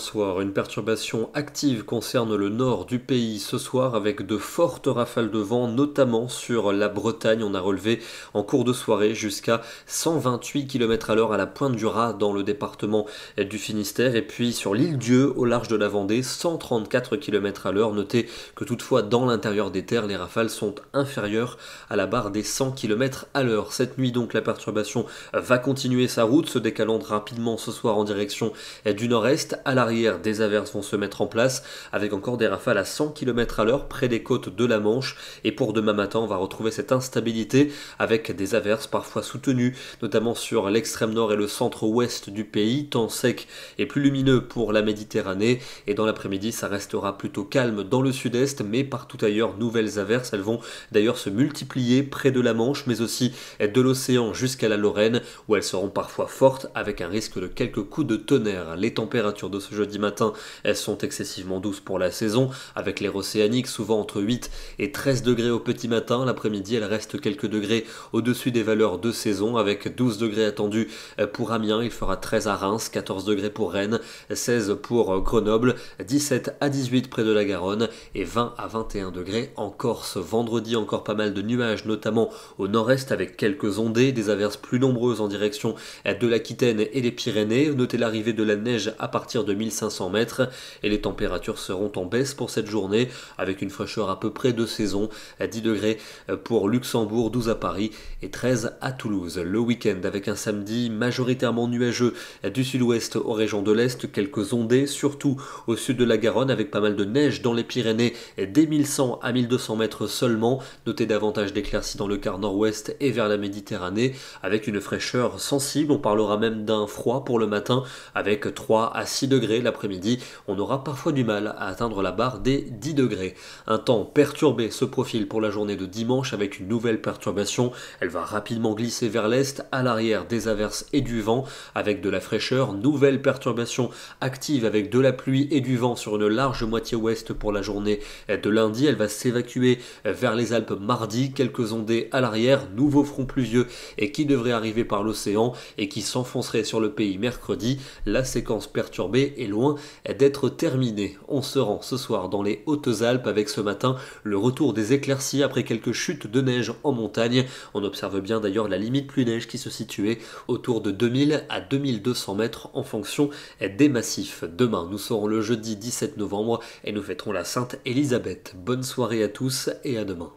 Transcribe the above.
bonsoir. Une perturbation active concerne le nord du pays ce soir avec de fortes rafales de vent, notamment sur la Bretagne. On a relevé en cours de soirée jusqu'à 128 km/h à la pointe du Raz dans le département du Finistère. Et puis sur l'île Dieu, au large de la Vendée, 134 km/h. Notez que toutefois dans l'intérieur des terres, les rafales sont inférieures à la barre des 100 km/h. Cette nuit donc, la perturbation va continuer sa route, se décalant rapidement ce soir en direction du nord-est. À l'arrière, des averses vont se mettre en place avec encore des rafales à 100 km/h près des côtes de la Manche. Et pour demain matin, on va retrouver cette instabilité avec des averses parfois soutenues, notamment sur l'extrême nord et le centre-ouest du pays. Temps sec et plus lumineux pour la Méditerranée. Et dans l'après-midi, ça restera plutôt calme dans le sud-est, mais partout ailleurs, nouvelles averses. Elles vont d'ailleurs se multiplier près de la Manche, mais aussi de l'océan jusqu'à la Lorraine, où elles seront parfois fortes avec un risque de quelques coups de tonnerre. Les températures de ce jeudi matin, elles sont excessivement douces pour la saison, avec l'air océanique souvent entre 8 et 13 degrés au petit matin. L'après-midi, elle reste quelques degrés au-dessus des valeurs de saison, avec 12 degrés attendus pour Amiens, il fera 13 à Reims, 14 degrés pour Rennes, 16 pour Grenoble, 17 à 18 près de la Garonne et 20 à 21 degrés en Corse. Vendredi, encore pas mal de nuages, notamment au nord-est avec quelques ondées, des averses plus nombreuses en direction de l'Aquitaine et les Pyrénées. Notez l'arrivée de la neige à partir de 1500 mètres et les températures seront en baisse pour cette journée avec une fraîcheur à peu près de saison, 10 degrés pour Luxembourg, 12 à Paris et 13 à Toulouse. Le week-end avec un samedi majoritairement nuageux du sud-ouest aux régions de l'est, quelques ondées surtout au sud de la Garonne avec pas mal de neige dans les Pyrénées dès 1100 à 1200 mètres seulement. Notez davantage d'éclaircies dans le quart nord-ouest et vers la Méditerranée avec une fraîcheur sensible. On parlera même d'un froid pour le matin avec 3 à 6 degrés. L'après-midi, on aura parfois du mal à atteindre la barre des 10 degrés. Un temps perturbé se profile pour la journée de dimanche avec une nouvelle perturbation. Elle va rapidement glisser vers l'est, à l'arrière des averses et du vent avec de la fraîcheur. Nouvelle perturbation active avec de la pluie et du vent sur une large moitié ouest pour la journée de lundi. Elle va s'évacuer vers les Alpes mardi. Quelques ondées à l'arrière, nouveau front pluvieux et qui devrait arriver par l'océan et qui s'enfoncerait sur le pays mercredi. La séquence perturbée est loin d'être terminée. On se rend ce soir dans les Hautes-Alpes avec ce matin le retour des éclaircies après quelques chutes de neige en montagne. On observe bien d'ailleurs la limite pluie-neige qui se situait autour de 2000 à 2200 mètres en fonction des massifs. Demain, nous serons le jeudi 17 novembre et nous fêterons la Sainte Élisabeth. Bonne soirée à tous et à demain.